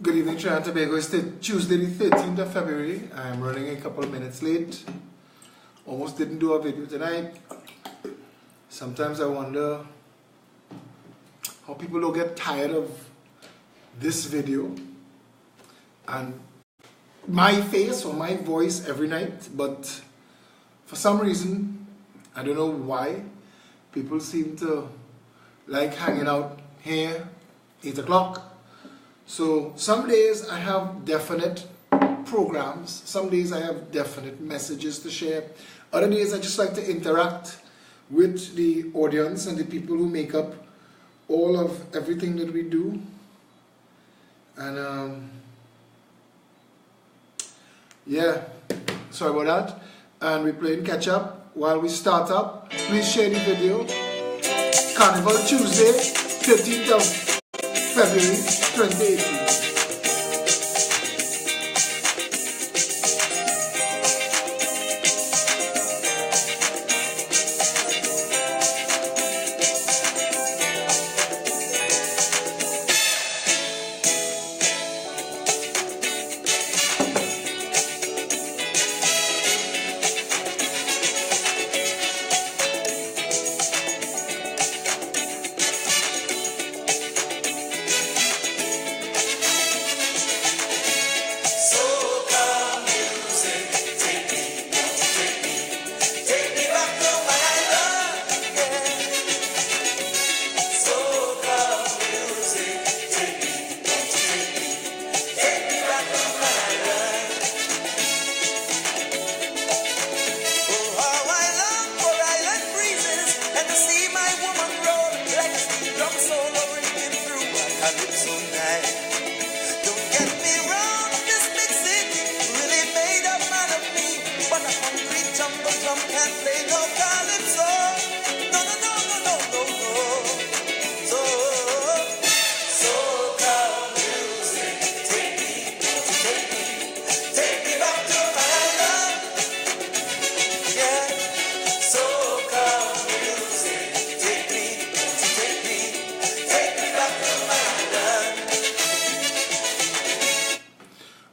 Good evening, Trinidad and Tobago. It's Tuesday the 13th of February. I'm running a couple of minutes late. Almost didn't do a video tonight. Sometimes I wonder how people don't get tired of this video and my face or my voice every night, but for some reason, I don't know why, people seem to like hanging out here 8 o'clock. So some days I have definite programs, some days I have definite messages to share, other days I just like to interact with the audience and the people who make up all of everything that we do. And yeah, sorry about that. And we're playing catch up. While we start up, please share the video. Carnival Tuesday, 13th of February 2018.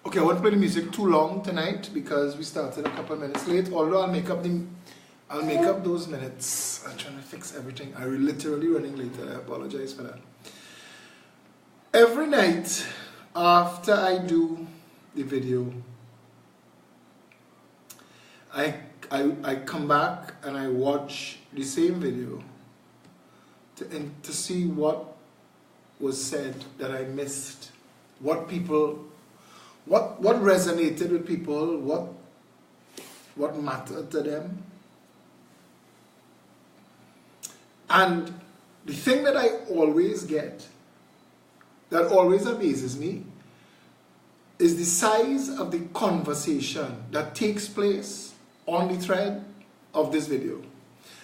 Okay, I won't play the music too long tonight because we started a couple of minutes late. Although I'll make up those minutes. I'm trying to fix everything. I'm literally running late. I apologize for that. Every night after I do the video, I come back and I watch the same video to see what was said that I missed, what resonated with people, what mattered to them. And the thing that I always get, that always amazes me, is the size of the conversation that takes place on the thread of this video.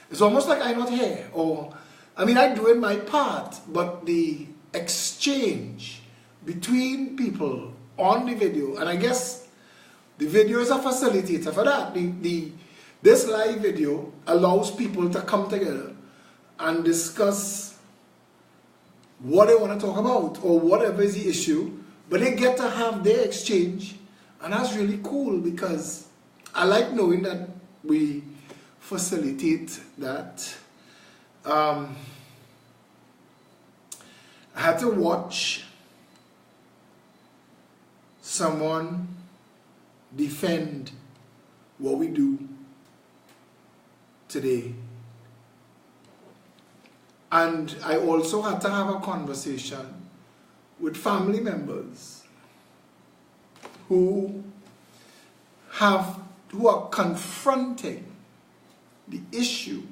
It's almost like I'm not here, or, I mean, I'm doing my part, but the exchange between people on the video, and I guess the video is a facilitator for that. This live video allows people to come together and discuss what they want to talk about or whatever is the issue, but they get to have their exchange, and that's really cool because I like knowing that we facilitate that. I had to watch someone defend what we do today. And I also had to have a conversation with family members who are confronting the issue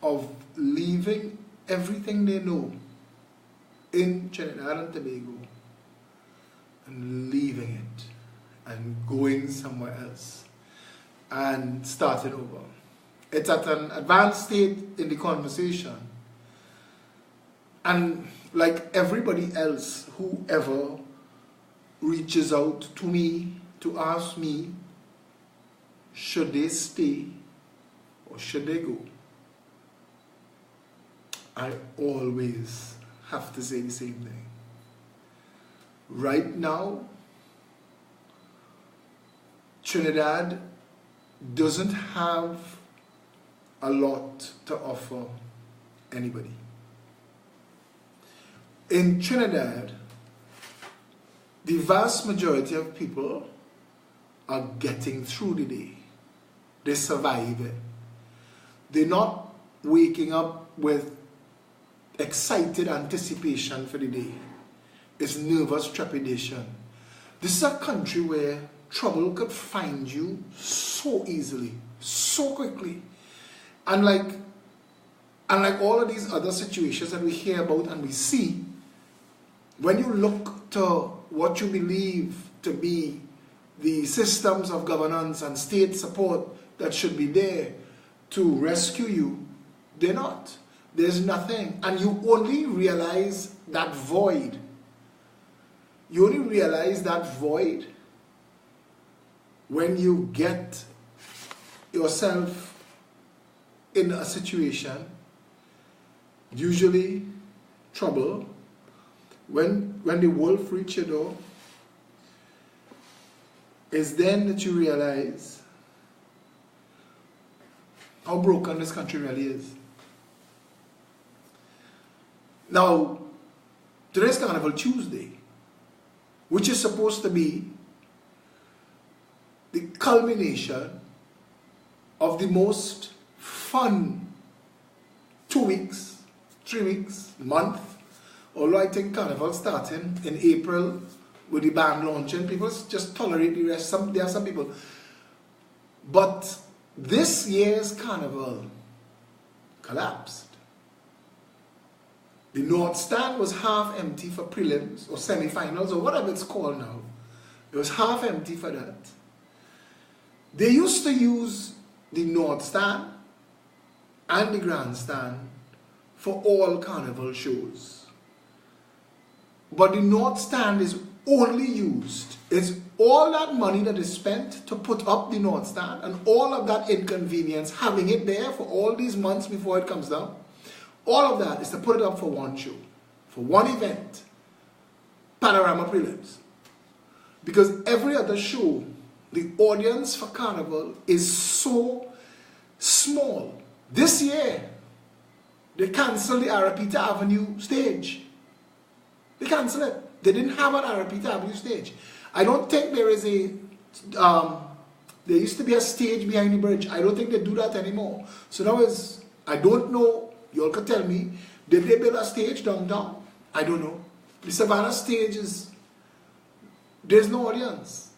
of leaving everything they know in Trinidad and Tobago and leaving it and going somewhere else and starting over. It's at an advanced state in the conversation, and like everybody else, whoever reaches out to me to ask me should they stay or should they go, I always have to say the same thing. Right now, Trinidad doesn't have a lot to offer anybody. In Trinidad, the vast majority of people are getting through the day. They survive it. They're not waking up with excited anticipation for the day. It's nervous trepidation. This is a country where trouble could find you so easily, so quickly. And like all of these other situations that we hear about and we see, when you look to what you believe to be the systems of governance and state support that should be there to rescue you, they're not. There's nothing. And you only realize that void. You only realize that void when you get yourself in a situation, usually trouble, when the wolf reaches your door, is then that you realize how broken this country really is. Now, today's Carnival Tuesday, which is supposed to be the culmination of the most fun 2 weeks, 3 weeks, month, although I think Carnival starting in April with the band launching, people just tolerate the rest. There are some people. But this year's Carnival collapsed. The North Stand was half empty for prelims or semi-finals or whatever it's called now. It was half empty for that. They used to use the North Stand and the Grandstand for all Carnival shows. But the North Stand is only used, it's all that money that is spent to put up the North Stand and all of that inconvenience, having it there for all these months before it comes down. All of that is to put it up for one show, for one event, Panorama Prelims. Because every other show, the audience for Carnival is so small. This year, they canceled the Arapita Avenue stage. They canceled it. They didn't have an Arapita Avenue stage. I don't think there is a, there used to be a stage behind the bridge. I don't think they do that anymore. So now is, I don't know, you all could tell me, did they build a stage downtown? I don't know. The Savannah stage is, there's no audience.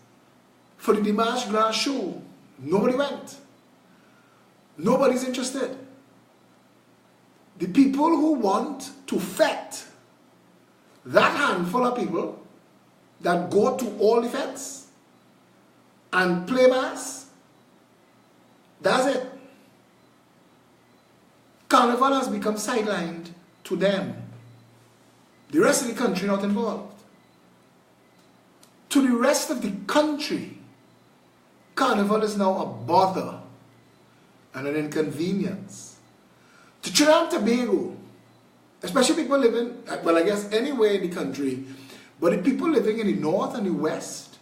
For the Dimanche Grand show, nobody went. Nobody's interested. The people who want to fet, that handful of people that go to all the fets and play mass, that's it. Carnival has become sidelined to them. The rest of the country not involved. To the rest of the country, Carnival is now a bother and an inconvenience. To Trinidad and Tobago, especially people living, well, I guess anywhere in the country, but the people living in the north and the west,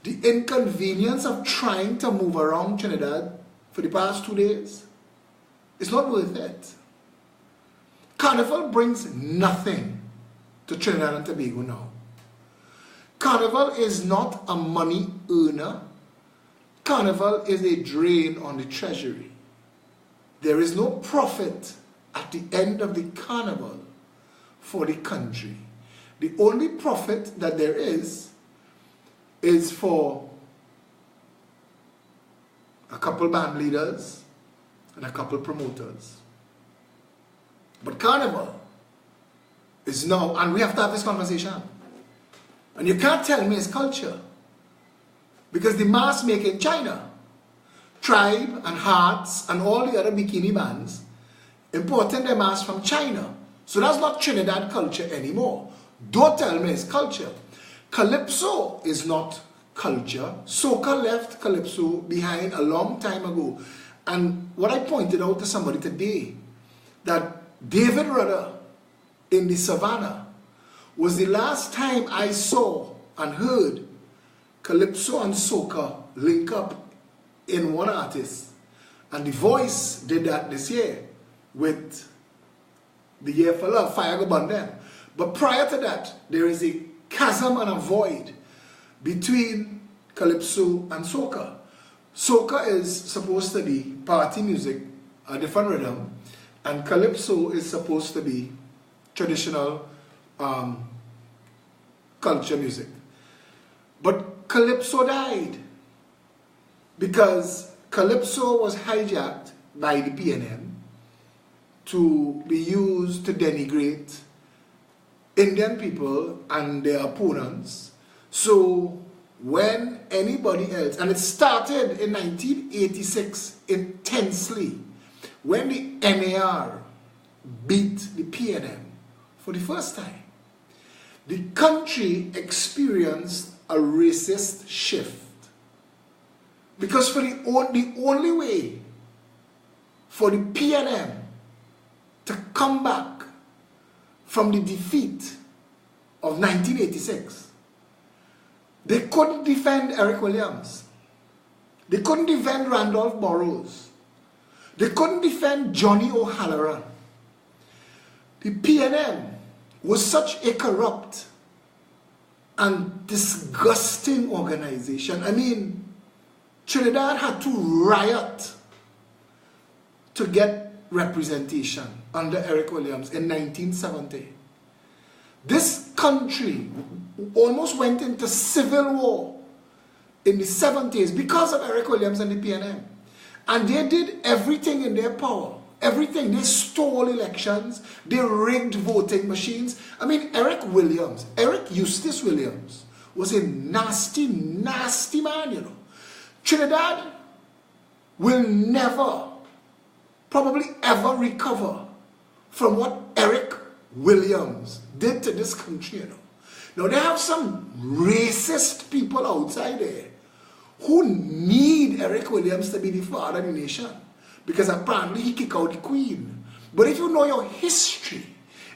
the inconvenience of trying to move around Trinidad for the past 2 days, it's not worth it. Carnival brings nothing to Trinidad and Tobago now. Carnival is not a money earner. Carnival is a drain on the treasury. There is no profit at the end of the Carnival for the country. The only profit that there is for a couple band leaders and a couple promoters. But Carnival is now, and we have to have this conversation, and you can't tell me it's culture, because the mask maker in China, Tribe and Hearts and all the other bikini bands importing their masks from China. So that's not Trinidad culture anymore. Don't tell me it's culture. Calypso is not culture. Soca left Calypso behind a long time ago. And what I pointed out to somebody today, that David Rudder in the Savannah was the last time I saw and heard calypso and soca link up in one artist. And The Voice did that this year with The Year for Love, Fire Go Burn Them. But prior to that, there is a chasm and a void between calypso and soca. Soca is supposed to be party music, a different rhythm, and calypso is supposed to be traditional culture music. But calypso died because calypso was hijacked by the PNM to be used to denigrate Indian people and their opponents. So when anybody else, and it started in 1986 intensely, when the NAR beat the PNM for the first time, the country experienced a racist shift. Because for the only way for the PNM to come back from the defeat of 1986, they couldn't defend Eric Williams. They couldn't defend Randolph Burrows. They couldn't defend Johnny O'Halloran. The PNM was such a corrupt and disgusting organization. I mean, Trinidad had to riot to get representation under Eric Williams in 1970. This country almost went into civil war in the 70s because of Eric Williams and the PNM. And they did everything in their power. Everything. They stole elections. They rigged voting machines. I mean, Eric Eustace Williams, was a nasty, nasty man, you know. Trinidad will never, probably ever recover from what Eric Williams did to this country, you know. Now, they have some racist people outside there who need Eric Williams to be the father of the nation, because apparently he kicked out the Queen. But if you know your history,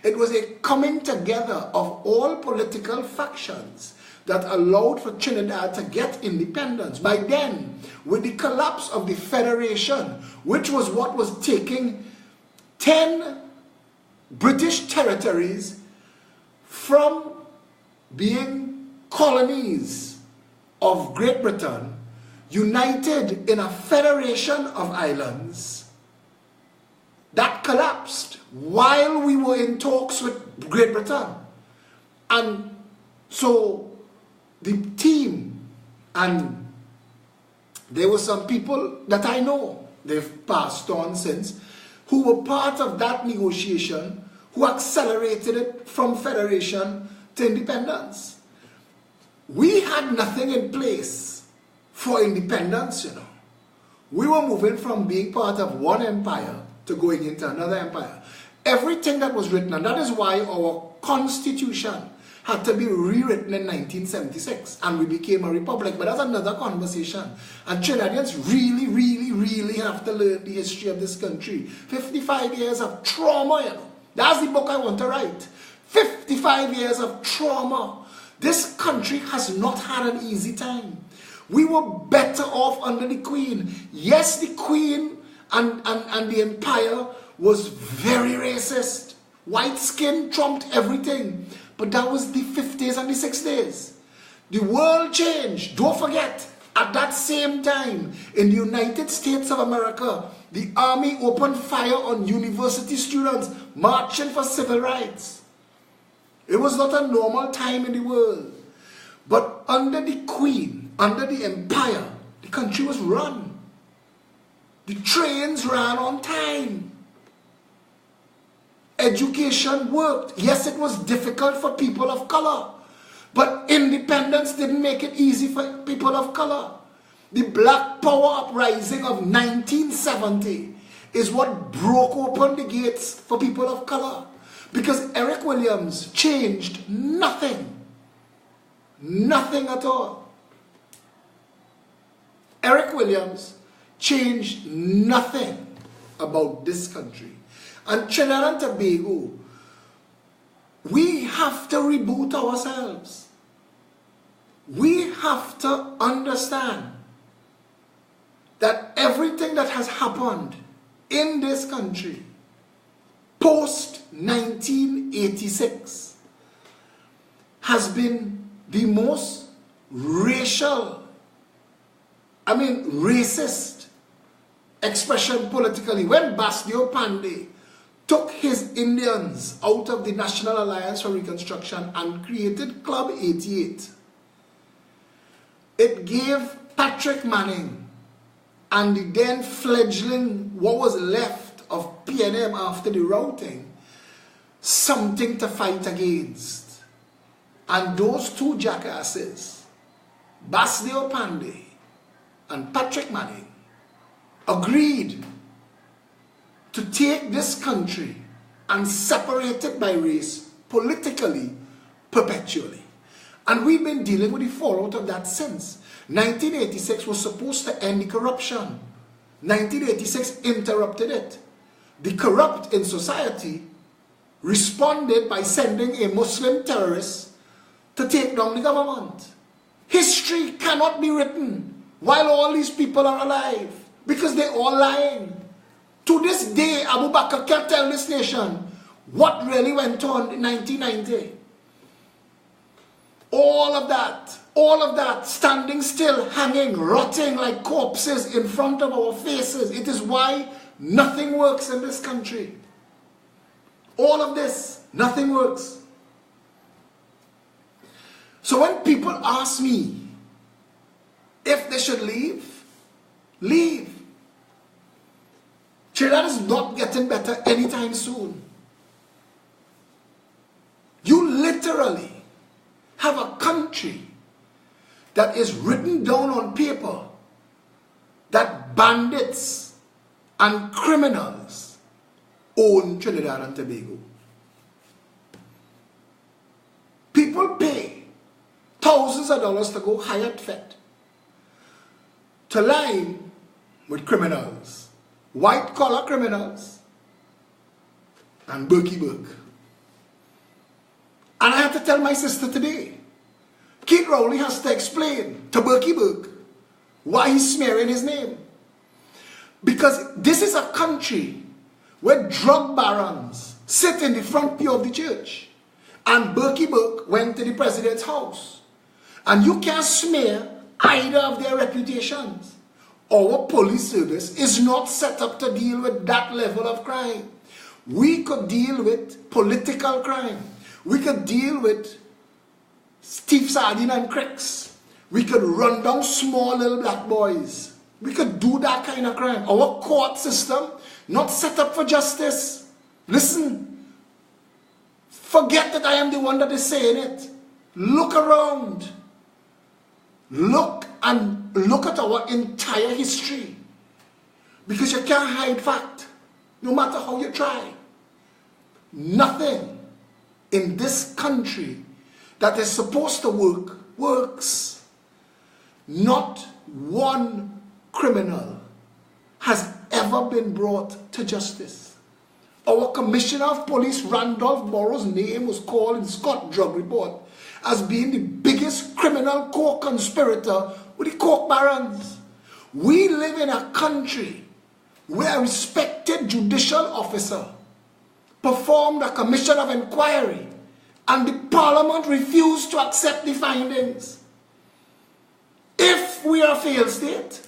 it was a coming together of all political factions that allowed for Trinidad to get independence. By then, with the collapse of the Federation, which was what was taking 10 British territories from being colonies of Great Britain, united in a federation of islands, that collapsed while we were in talks with Great Britain. And so the team, and there were some people that I know, they've passed on since, who were part of that negotiation, who accelerated it from federation to independence. We had nothing in place for independence, you know. We were moving from being part of one empire to going into another empire. Everything that was written, and that is why our constitution had to be rewritten in 1976, and we became a republic. But that's another conversation. And Trinidadians really, really, really have to learn the history of this country. 55 years of trauma, you know. That's the book I want to write. 55 years of trauma. This country has not had an easy time. We were better off under the Queen. Yes, the Queen and the empire was very racist. White skin trumped everything. But that was the 50s and the 60s. The world changed. Don't forget, at that same time, in the United States of America, the army opened fire on university students marching for civil rights. It was not a normal time in the world. But under the Queen, under the empire, the country was run. The trains ran on time. Education worked. Yes, it was difficult for people of color, but independence didn't make it easy for people of color. The Black Power uprising of 1970 is what broke open the gates for people of color, because Eric Williams changed nothing. Nothing at all. Eric Williams changed nothing about this country. And Trinidad and Tobago, we have to reboot ourselves. We have to understand that everything that has happened in this country post 1986 has been the most racist expression politically. When Basdio Pandey took his Indians out of the National Alliance for Reconstruction and created Club 88, it gave Patrick Manning and the then fledgling, what was left of PNM after the routing, something to fight against. And those two jackasses, Basdio Pandey and Patrick Manning, agreed to take this country and separate it by race politically, perpetually. And we've been dealing with the fallout of that since. 1986 was supposed to end the corruption. 1986 interrupted it. The corrupt in society responded by sending a Muslim terrorist to take down the government. History cannot be written while all these people are alive, because they're all lying. To this day, Abu Bakr can't tell this nation what really went on in 1990. All of that, standing still, hanging, rotting like corpses in front of our faces. It is why nothing works in this country. All of this, nothing works. So when people ask me if they should leave, leave. Trinidad is not getting better anytime soon. You literally have a country that is written down on paper that bandits and criminals own Trinidad and Tobago. People pay thousands of dollars to go Hyatt Fed to line with criminals, white collar criminals, and Berkey Burke. And I had to tell my sister today, Keith Rowley has to explain to Berkey Burke why he's smearing his name. Because this is a country where drug barons sit in the front pew of the church. And Berkey Burke went to the president's house. And you can't smear either of their reputations. Our police service is not set up to deal with that level of crime. We could deal with political crime. We could deal with Steve Sardine and cricks. We could run down small little black boys. We could do that kind of crime. Our court system, not set up for justice. Listen, forget that I am the one that is saying it. Look around. Look at our entire history. Because you can't hide fact, no matter how you try. Nothing in this country that is supposed to work, works. Not one criminal has ever been brought to justice. Our Commissioner of Police, Randolph Burroughs' name was called in Scott Drug Report as being the biggest criminal co-conspirator with the coke barons. We live in a country where a respected judicial officer performed a commission of inquiry and the parliament refused to accept the findings. If we are a failed state,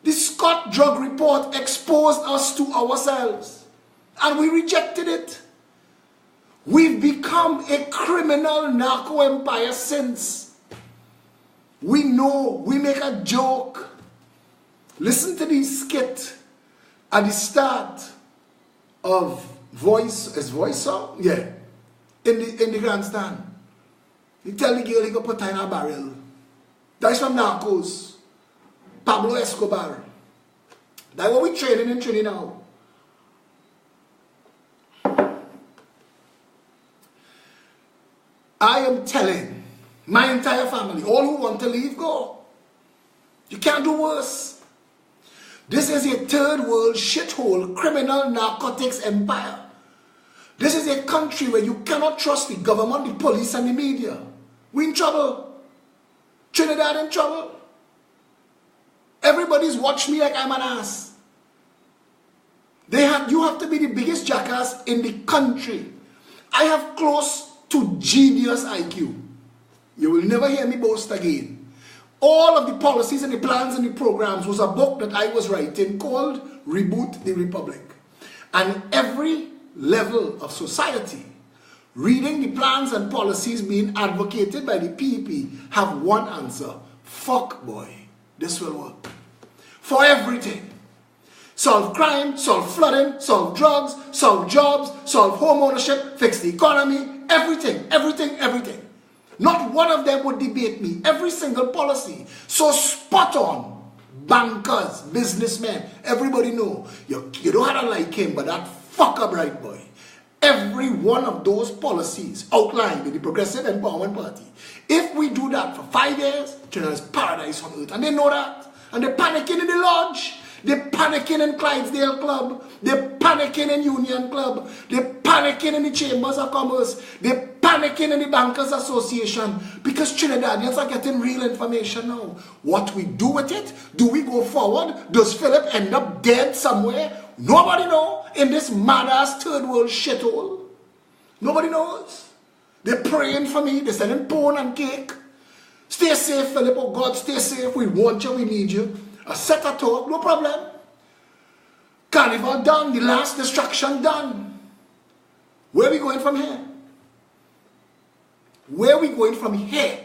the Scott Drug Report exposed us to ourselves and we rejected it. We've become a criminal narco empire since. We know, we make a joke. Listen to the skit at the start of Voice, is Voice song? Yeah. In the grandstand. He tell the girl he go put her in a barrel. That's from Narcos. Pablo Escobar. That's what we training in Trinidad now. I am telling my entire family, all who want to leave, go. You can't do worse. This is a third world shithole criminal narcotics empire This is a country where you cannot trust the government, the police, and the media. We're in trouble. Trinidad in trouble. Everybody's watched me like I'm an ass. You have to be the biggest jackass in the country. I have close to genius IQ. You will never hear me boast again. All of the policies and the plans and the programs was a book that I was writing called Reboot the Republic. And every level of society, reading the plans and policies being advocated by the PEP, have one answer. Fuck boy, this will work. For everything. Solve crime, solve flooding, solve drugs, solve jobs, solve home ownership, fix the economy, everything, everything, everything. Not one of them would debate me. Every single policy. So spot on. Bankers, businessmen, everybody know. You don't have to like him, but that fucker bright boy. Every one of those policies outlined in the Progressive Empowerment Party. If we do that for 5 years, China is paradise on earth. And they know that. And they're panicking in the lodge. They're panicking in Clydesdale Club. They're panicking in Union Club. They're panicking in the Chambers of Commerce. They're panicking in the Bankers Association. Because Trinidadians are getting real information now. What we do with it? Do we go forward? Does Phillip end up dead somewhere? Nobody knows. In this mad-ass third world shithole. Nobody knows. They're praying for me. They're sending porn and cake. Stay safe, Phillip. Oh God, stay safe. We want you. We need you. A set of talk, no problem. Carnival done, the last distraction done. Where are we going from here? Where are we going from here?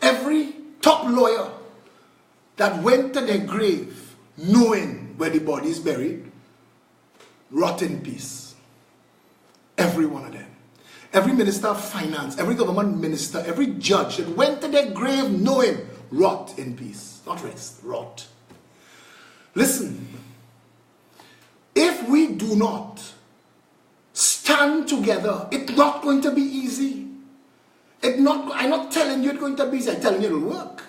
Every top lawyer that went to their grave knowing where the body is buried, rot in peace. Every one of them. Every minister of finance, every government minister, every judge that went to their grave knowing, rot in peace. Not rest, rot. Listen, if we do not stand together, it's not going to be easy. I'm not telling you it's going to be easy, I'm telling you it'll work.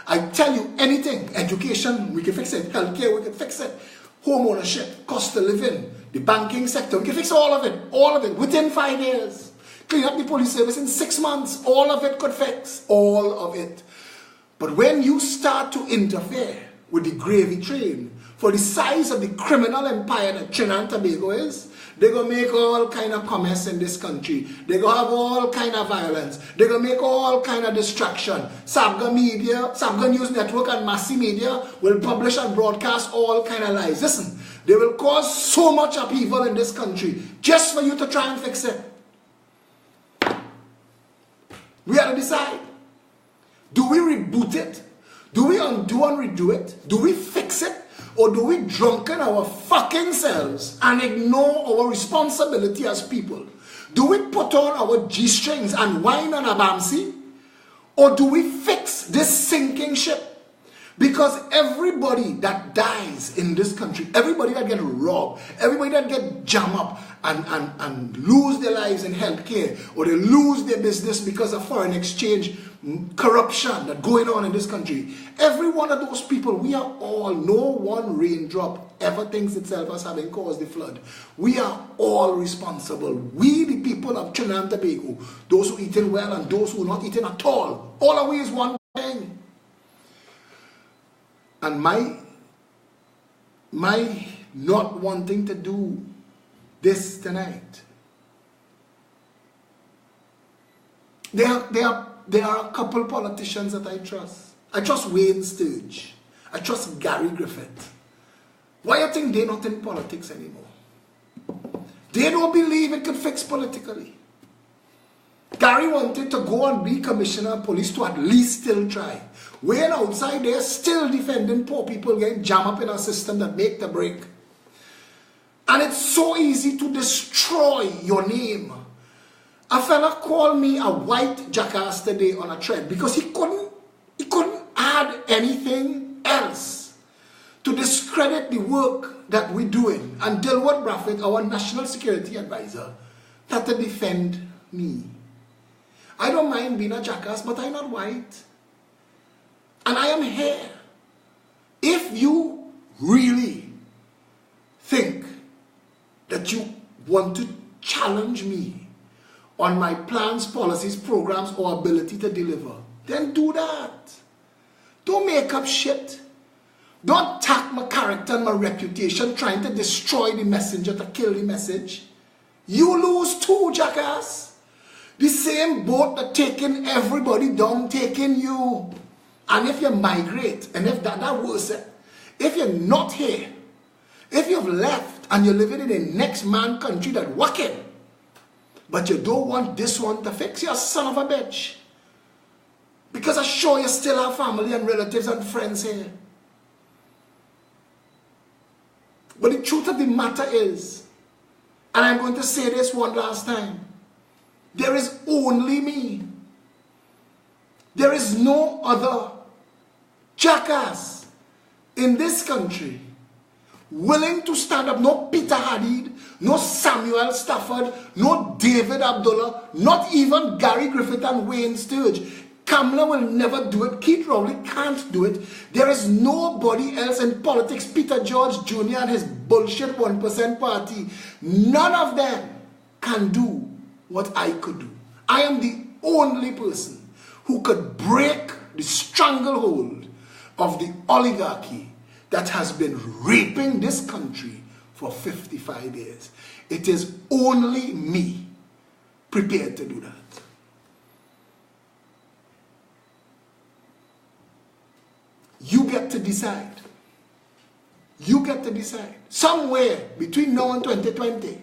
I tell you anything, education, we can fix it, healthcare, we can fix it, home ownership, cost of living, the banking sector, we can fix all of it within 5 years. Clean up the police service in 6 months, all of it could fix, all of it. But when you start to interfere with the gravy train, for the size of the criminal empire that Trinidad and Tobago is, they're going to make all kind of commerce in this country. They're going to have all kind of violence. They're going to make all kind of distraction. Sabga Media, Sabga News Network and Massy Media will publish and broadcast all kind of lies. Listen, they will cause so much upheaval in this country just for you to try and fix it. We have to decide. Do we reboot it? Do we undo and redo it? Do we fix it? Or do we drunken our fucking selves and ignore our responsibility as people? Do we put on our G-strings and whine on a Bamsi? Or do we fix this sinking ship? Because everybody that dies in this country, everybody that gets robbed, everybody that gets jammed up and lose their lives in healthcare, or they lose their business because of foreign exchange corruption that's going on in this country, every one of those people, we are all, no one raindrop ever thinks itself as having caused the flood. We are all responsible. We, the people of Trinidad and Tobago, those who eating well and those who not eating at all of we is one thing. And my not wanting to do this tonight, there are a couple politicians that I trust. I trust Wayne Sturge. I trust Gary Griffith. Why do you think they're not in politics anymore? They don't believe it could fix politically. Gary wanted to go and be commissioner of police to at least still try. Wayne outside there still defending poor people getting jammed up in a system that make the break. And it's so easy to destroy your name. A fella called me a white jackass today on a thread because he couldn't add anything else to discredit the work that we're doing. And Dilworth Braffett, our national security advisor, had to defend me. I don't mind being a jackass, but I'm not white. And I am here. If you really think that you want to challenge me on my plans, policies, programs, or ability to deliver, then do that. Don't make up shit. Don't attack my character and my reputation trying to destroy the messenger, to kill the message. You lose too, jackass. The same boat that taking everybody down, taking you. And if you migrate, and if that worse, if you're not here, if you've left and you're living in the next man country that working, but you don't want this one to fix, you're a son of a bitch. Because I'm sure you still have family and relatives and friends here. But the truth of the matter is, and I'm going to say this one last time, there is only me. There is no other jackass in this country willing to stand up. No Peter Hadid, no Samuel Stafford, no David Abdullah, not even Gary Griffith and Wayne Sturge. Kamala will never do it. Keith Rowley can't do it. There is nobody else in politics. Peter George Jr. and his bullshit 1% party. None of them can do what I could do. I am the only person who could break the stranglehold of the oligarchy that has been raping this country for 55 years. It is only me prepared to do that. You get to decide. You get to decide. Somewhere between now and 2020,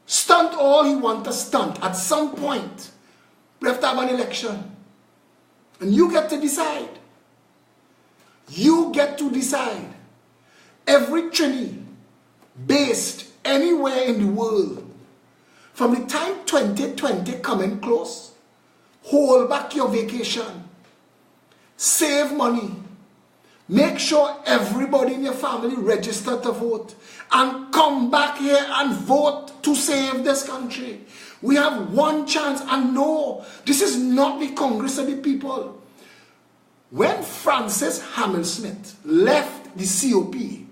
stunt all he wants to stunt. At some point, we have to have an election. And you get to decide. You get to decide. Every Trini based anywhere in the world, from the time 2020 coming close, hold back your vacation. Save money. Make sure everybody in your family register to vote and come back here and vote to save this country. We have one chance, and no, this is not the Congress of the people. When Frances Hammersmith left the COP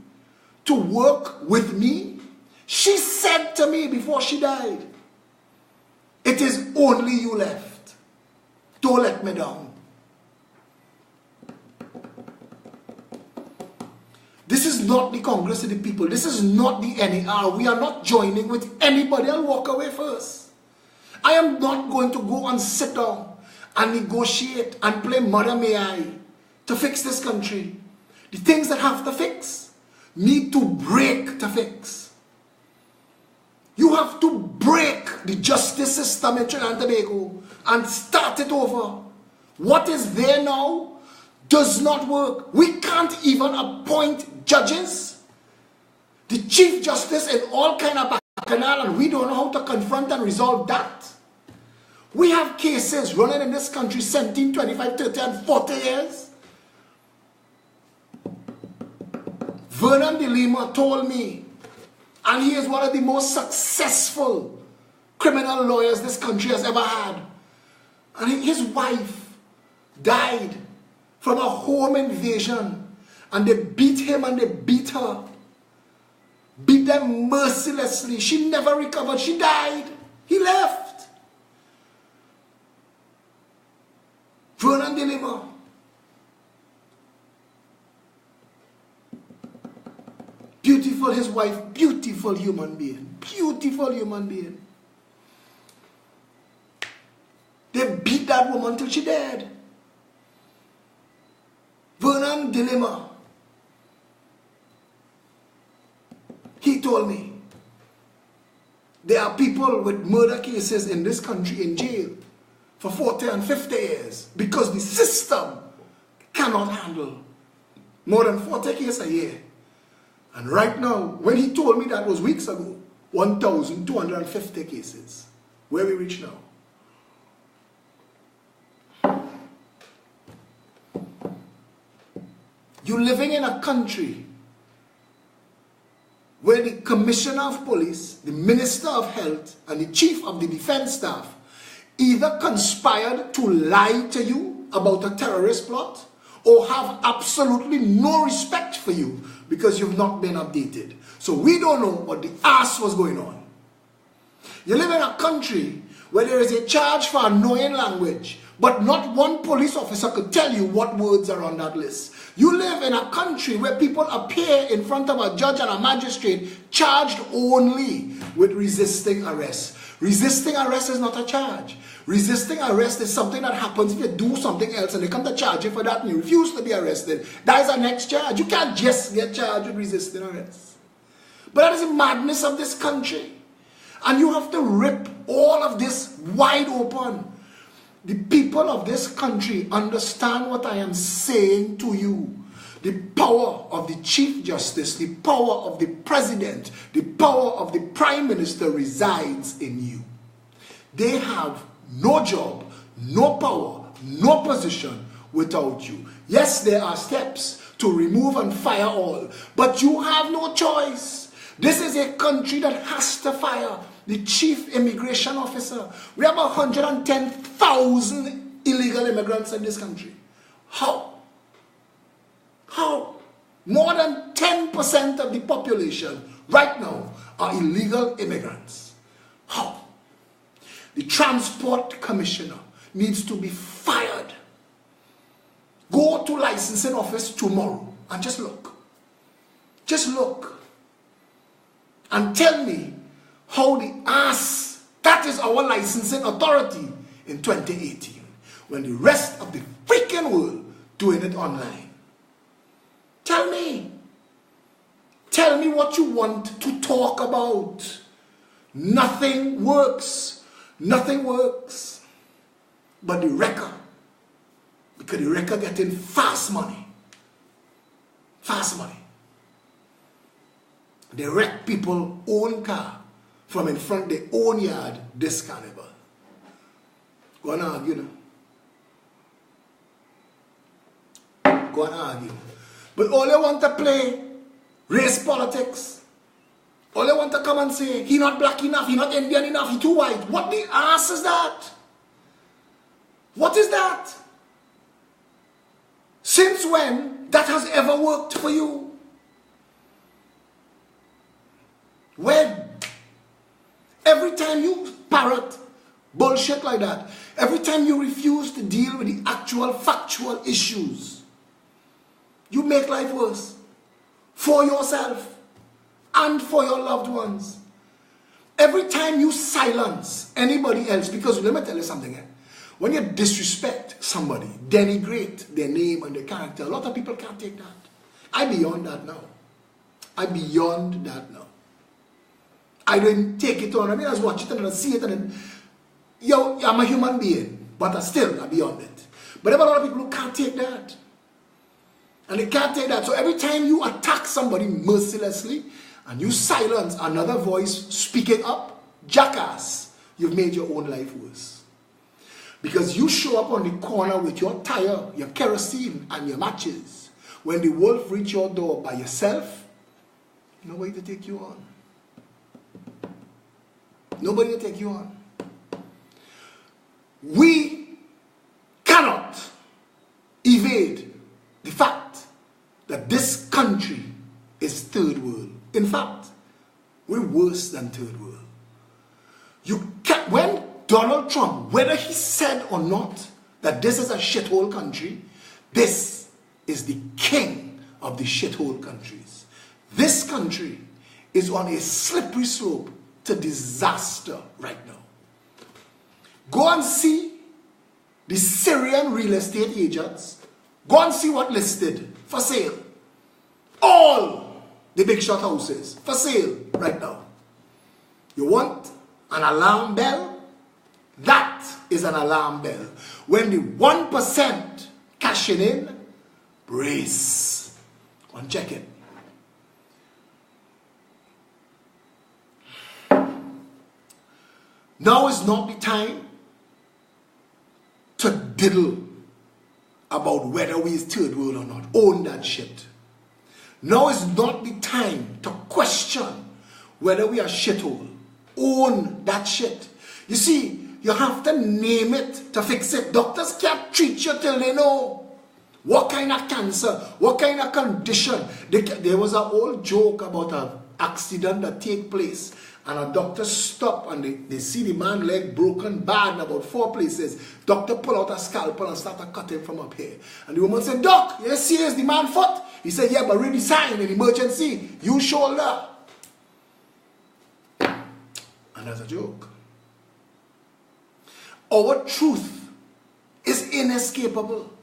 to work with me, she said to me before she died, "It is only you left. Don't let me down." This is not the Congress of the people. This is not the NAR. We are not joining with anybody. I'll walk away first. I am not going to go and sit down and negotiate and play Mother May I to fix this country. The things that have to fix need to break to fix. You have to break the justice system in Trinidad and Tobago and start it over. What is there now does not work. We can't even appoint judges. The Chief Justice in all kind of bacchanal, and we don't know how to confront and resolve that. We have cases running in this country 17, 25, 30, and 40 years. Vernon de Lima told me, and he is one of the most successful criminal lawyers this country has ever had. And his wife died from a home invasion, and they beat him and they beat her. Beat them mercilessly. She never recovered. She died. He left. Vernon de Lima. Beautiful, his wife, beautiful human being. Beautiful human being. They beat that woman till she died. Vernon de Lima. He told me there are people with murder cases in this country in jail for 40 and 50 years because the system cannot handle more than 40 cases a year. And right now, when he told me that was weeks ago, 1,250 cases. Where we reach now? You're living in a country where the Commissioner of Police, the Minister of Health, and the Chief of the Defense Staff either conspired to lie to you about a terrorist plot or have absolutely no respect for you because you've not been updated. So we don't know what the ass was going on. You live in a country where there is a charge for annoying language, but not one police officer could tell you what words are on that list. You live in a country where people appear in front of a judge and a magistrate charged only with resisting arrest. Resisting arrest is not a charge. Resisting arrest is something that happens if you do something else and they come to charge you for that and you refuse to be arrested. That is a next charge. You can't just get charged with resisting arrest. But that is the madness of this country. And you have to rip all of this wide open. The people of this country understand what I am saying to you. The power of the Chief Justice, the power of the President, the power of the Prime Minister resides in you. They have no job, no power, no position without you. Yes, there are steps to remove and fire all, but you have no choice. This is a country that has to fire the chief immigration officer. We have 110,000 illegal immigrants in this country. How? How? More than 10% of the population right now are illegal immigrants. How? The transport commissioner needs to be fired. Go to licensing office tomorrow and just look. Just look. And tell me how the ass, that is our licensing authority in 2018, when the rest of the freaking world doing it online. Tell me. Tell me what you want to talk about. Nothing works. Nothing works. But the wrecker, because the wrecker getting fast money. Fast money. They wreck people's own car from in front of their own yard this carnival. Go and argue now. Go and argue. But all they want to play race politics. All they want to come and say, he not black enough, he not Indian enough, he too white. What the ass is that? What is that? Since when that has ever worked for you? When? Every time you parrot bullshit like that, every time you refuse to deal with the actual factual issues, you make life worse for yourself and for your loved ones. Every time you silence anybody else, because let me tell you something, when you disrespect somebody, denigrate their name and their character, a lot of people can't take that. I'm beyond that now. I'm beyond that now. I didn't take it on. I mean, I was watching it and I see it and then, yo, I'm a human being, but I'm beyond it. But there are a lot of people who can't take that. And they can't take that. So every time you attack somebody mercilessly and you silence another voice speaking up, jackass, you've made your own life worse. Because you show up on the corner with your tire, your kerosene, and your matches. When the wolf reach your door by yourself, nobody to take you on. Nobody will take you on. We cannot evade the fact that this country is third world. In fact, we're worse than third world. You can't, when Donald Trump, whether he said or not that this is a shithole country, this is the king of the shithole countries. This country is on a slippery slope to disaster right now. Go and see the Syrian real estate agents. Go and see what listed for sale. All the big shot houses for sale right now. You want an alarm bell? That is an alarm bell. When the 1% cashing in, brace. Go and check it. Now is not the time to diddle about whether we is third world or not. Own that shit. Now is not the time to question whether we are shithole. Own that shit. You see, you have to name it to fix it. Doctors can't treat you till they know what kind of cancer, what kind of condition. There was an old joke about an accident that take place And a doctor stop and they see the man leg broken bad in about 4 places. Doctor pull out a scalpel and start to cut him from up here. And the woman said, Doc, you see is the man foot? He said, yeah, but read the sign in emergency. You shoulder. And that's a joke. Our truth is inescapable.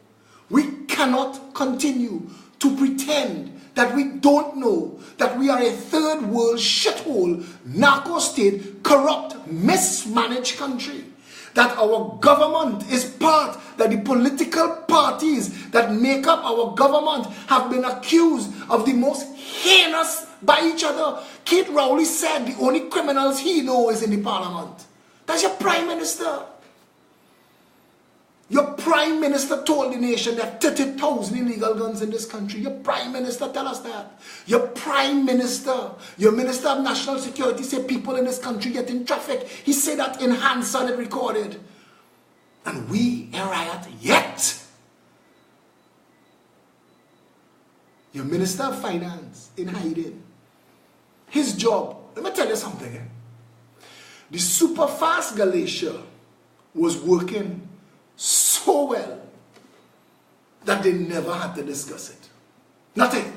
We cannot continue to pretend that we don't know that we are a third world shithole, narco state, corrupt, mismanaged country. That our government is part, that the political parties that make up our government have been accused of the most heinous by each other. Kate Rowley said the only criminals he knows is in the parliament. That's your prime minister. Your prime minister told the nation there are 30,000 illegal guns in this country. Your prime minister tell us that. Your prime minister, your minister of national security said people in this country get in traffic. He said that in Hansard and recorded. And we a riot yet. Your minister of finance in hiding. His job, let me tell you something. The superfast Galatia was working so well that they never had to discuss it. Nothing.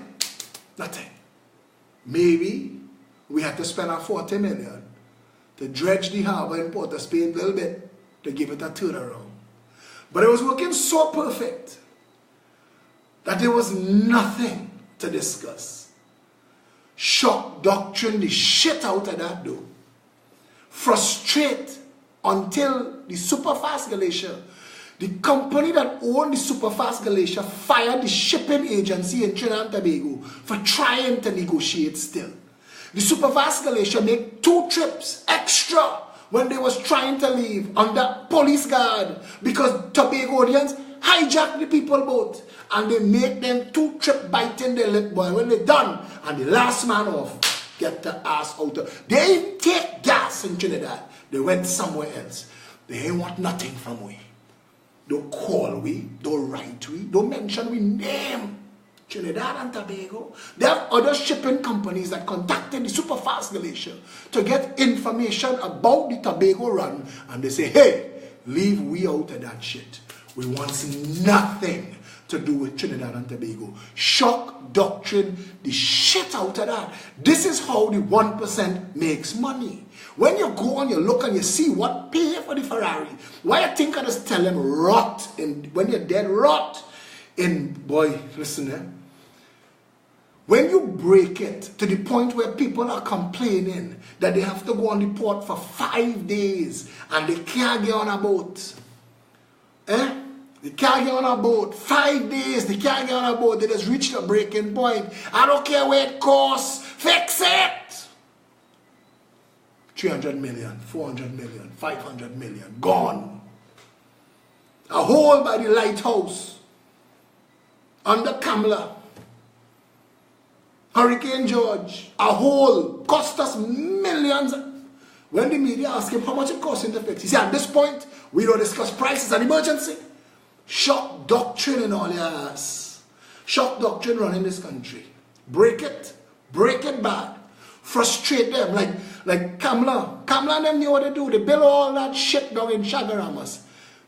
Maybe we had to spend our 40 million to dredge the harbor in Port of Spain a little bit to give it a turnaround. But it was working so perfect that there was nothing to discuss. Shock doctrine the shit out of that though. Frustrate until the superfast Galatia, the company that owned the superfast Galatia, fired the shipping agency in Trinidad and Tobago for trying to negotiate still. The superfast Galatia made 2 trips extra when they was trying to leave under police guard because Tobagonians hijacked the people boat and they make them 2 trip biting their lip boy. When they done and the last man off, get the ass out of. They didn't take gas in Trinidad. They went somewhere else. They ain't want nothing from we. Don't call we, don't write we, don't mention we name. Trinidad and Tobago. They have other shipping companies that contacted the superfast Galatia to get information about the Tobago run, and they say, hey, leave we out of that shit. We want nothing to do with Trinidad and Tobago. Shock doctrine the shit out of that. This is how the 1% makes money. When you go and you look and you see what pay for the Ferrari, why you think I just tell them rot in when you're dead, rot in, boy, listen, when you break it to the point where people are complaining that they have to go on the port for 5 days and they can't get on a boat. They can't get on a boat. 5 days, they can't get on a boat. They just reached a breaking point. I don't care where it costs. Fix it! 300 million, 400 million, 500 million, gone. A hole by the lighthouse, under Kamla, Hurricane George, a hole, cost us millions. When the media ask him how much it costs him to fix, he said, at this point, we don't discuss prices and emergency. Shock doctrine in all your ass. Shock doctrine running this country. Break it bad. Frustrate them like Kamla. Kamla and them knew what to do. They built all that shit down in Chagaramas.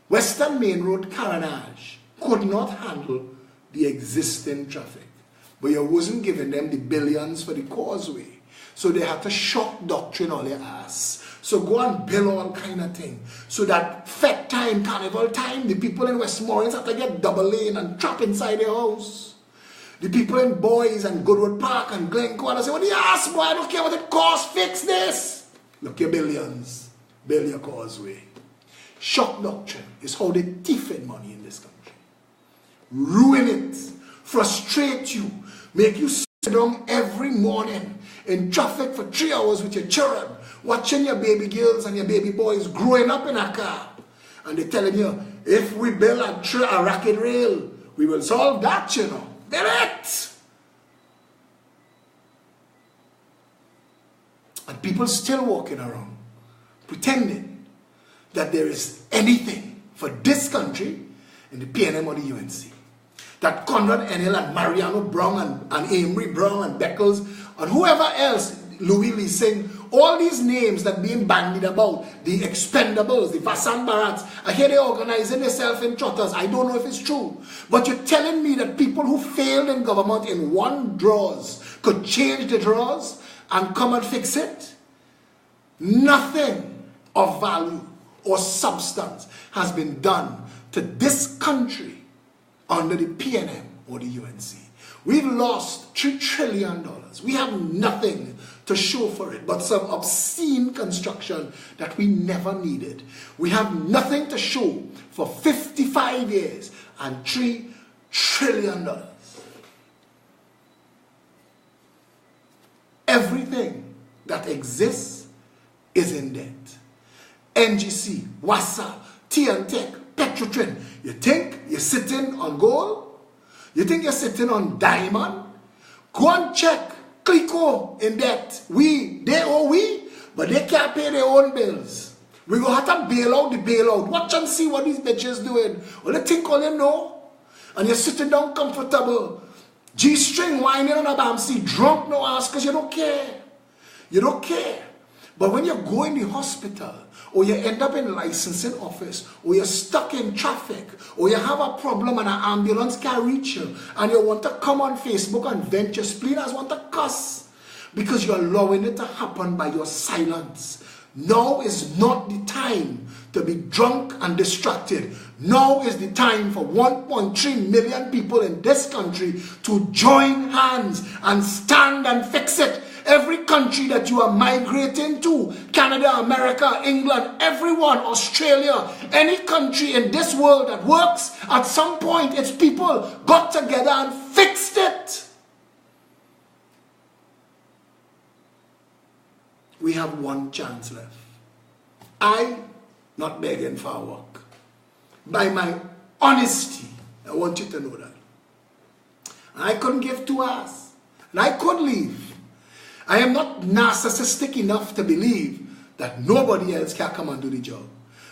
Western Main Road Carnage could not handle the existing traffic. But you wasn't giving them the billions for the causeway. So they had to shock doctrine all their ass. So go and build all kind of thing. So that fete time, carnival time, the people in Westmoreland have to get double lane and trap inside their house. The people in Boys and Goodwood Park and Glencoe, and say, what do you ask, boy? I don't care what it costs, fix this. Look your billions, build your causeway. Shock doctrine is how they thief in money in this country. Ruin it, frustrate you, make you sit down every morning in traffic for 3 hours with your children, watching your baby girls and your baby boys growing up in a car. And they're telling you, if we build a racket rail, we will solve that, you know. Build it! And people still walking around pretending that there is anything for this country in the PNM or the UNC. That Conrad Enel and Mariano Brown and Amory Brown and Beckles and whoever else, Louis Leasing, all these names that being bandied about, the expendables, the Vassan Barats, I hear they're organizing themselves in trotters. I don't know if it's true. But you're telling me that people who failed in government in one draws could change the draws and come and fix it? Nothing of value or substance has been done to this country under the PNM or the UNC. We've lost $3 trillion. We have nothing to show for it but some obscene construction that we never needed. We have nothing to show for 55 years and $3 trillion. Everything that exists is in debt. NGC, Wassa, TNTech, Petrotrin. You think you're sitting on gold? You think you're sitting on diamond? Go and check Clico in debt. They owe we, but they can't pay their own bills. We go have to bail out the bailout. Watch and see what these bitches doing. Well, they think all you know. And you're sitting down comfortable. G-string whining on a BAMC, drunk no ass because you don't care. You don't care. But when you go in the hospital, or you end up in licensing office, or you're stuck in traffic, or you have a problem and an ambulance can't reach you, and you want to come on Facebook and vent your spleen as want to cuss, because you're allowing it to happen by your silence. Now is not the time to be drunk and distracted. Now is the time for 1.3 million people in this country to join hands and stand and fix it. Every country that you are migrating to, Canada, America, England, everyone, Australia, any country in this world that works, at some point its people got together and fixed it. We have one chance left. I, not begging for work. By my honesty, I want you to know that. I couldn't give two hours. And I could leave. I am not narcissistic enough to believe that nobody else can come and do the job.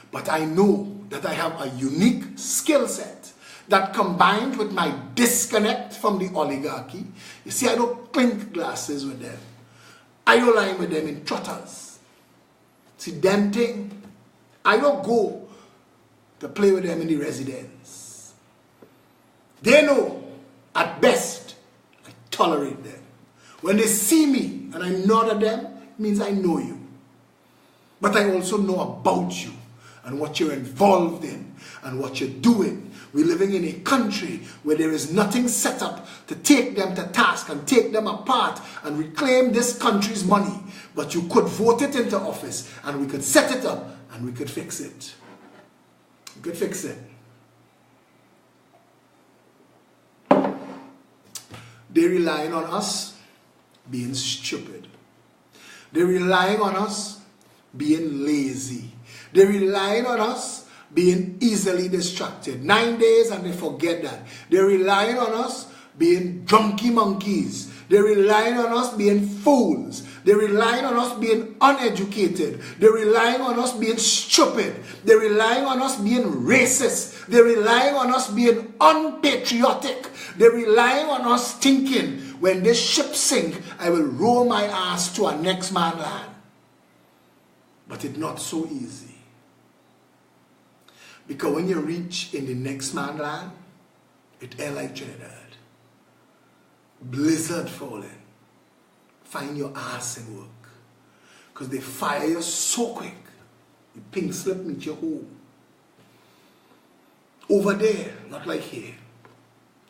But I know that I have a unique skill set that, combined with my disconnect from the oligarchy, you see, I don't clink glasses with them. I don't line with them in trotters. See, them thing, I don't go to play with them in the residence. They know, at best, I tolerate them. When they see me and I nod at them, it means I know you. But I also know about you and what you're involved in and what you're doing. We're living in a country where there is nothing set up to take them to task and take them apart and reclaim this country's money. But you could vote it into office and we could set it up and we could fix it. We could fix it. They're relying on us being stupid. They're relying on us being lazy. They're relying on us being easily distracted. 9 days and they forget that. They're relying on us being drunky monkeys. They're relying on us being fools. They're relying on us being uneducated. They're relying on us being stupid. They're relying on us being racist. They're relying on us being unpatriotic. They're relying on us thinking, when this ship sink, I will roll my ass to a next man land. But it's not so easy. Because when you reach in the next man land, it ain't like Trinidad. Blizzard falling. Find your ass in work. Because they fire you so quick. The pink slip meet you home. Over there, not like here.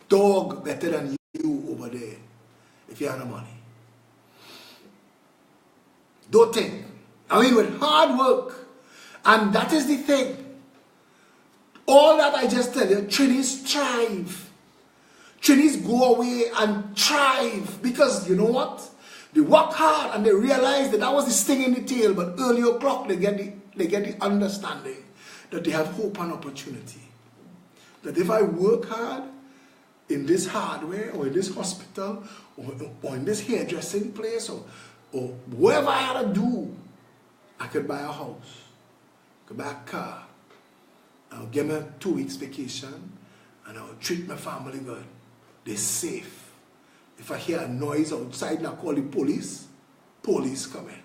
Dog better than you over there. If you have no money. Don't think. I mean, with hard work. And that is the thing. All that I just tell you, Trinis thrive. Trinis go away and thrive. Because you know what? They work hard and they realize that was the sting in the tail. But early o'clock they get the understanding that they have hope and opportunity. That if I work hard in this hardware or in this hospital or in this hairdressing place or wherever I had to do, I could buy a house, could buy a car. I'll give me 2 weeks vacation and I'll treat my family good. They're safe. If I hear a noise outside and I call the police come in.